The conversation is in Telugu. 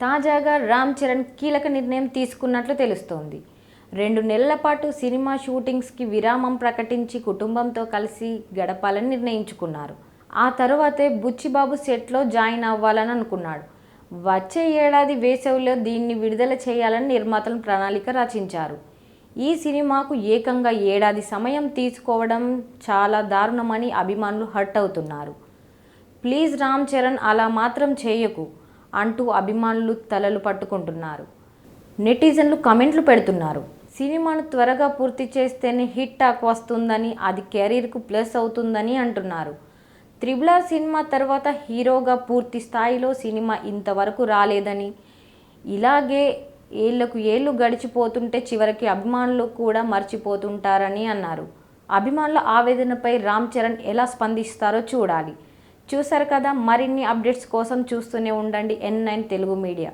తాజాగా రామ్ చరణ్ కీలక నిర్ణయం తీసుకున్నట్లు తెలుస్తోంది. 2 నెలల పాటు సినిమా షూటింగ్స్కి విరామం ప్రకటించి కుటుంబంతో కలిసి గడపాలని నిర్ణయించుకున్నారు. ఆ తరువాతే బుచ్చిబాబు సెట్లో జాయిన్ అవ్వాలని అనుకున్నాడు. వచ్చే ఏడాది వేసవిలో దీన్ని విడుదల చేయాలని నిర్మాతలు ప్రణాళిక రచించారు. ఈ సినిమాకు ఏకంగా ఏడాది సమయం తీసుకోవడం చాలా దారుణమని అభిమానులు హర్ట్ అవుతున్నారు. ప్లీజ్ రామ్ చరణ్ అలా మాత్రం చేయకు అంటూ అభిమానులు తలలు పట్టుకుంటున్నారు. నెటిజన్లు కామెంట్లు పెడుతున్నారు. సినిమాను త్వరగా పూర్తి చేస్తేనే హిట్ టాక్ వస్తుందని, అది కెరీర్కు ప్లస్ అవుతుందని అంటున్నారు. RRR సినిమా తర్వాత హీరోగా పూర్తి స్థాయిలో సినిమా ఇంతవరకు రాలేదని, ఇలాగే ఏళ్లకు ఏళ్లు గడిచిపోతుంటే చివరికి అభిమానులు కూడా మర్చిపోతుంటారని అన్నారు. అభిమానుల ఆవేదనపై రామ్ చరణ్ ఎలా స్పందిస్తారో చూడాలి. చూశారు కదా, మరిన్ని అప్డేట్స్ కోసం చూస్తూనే ఉండండి N9 తెలుగు మీడియా.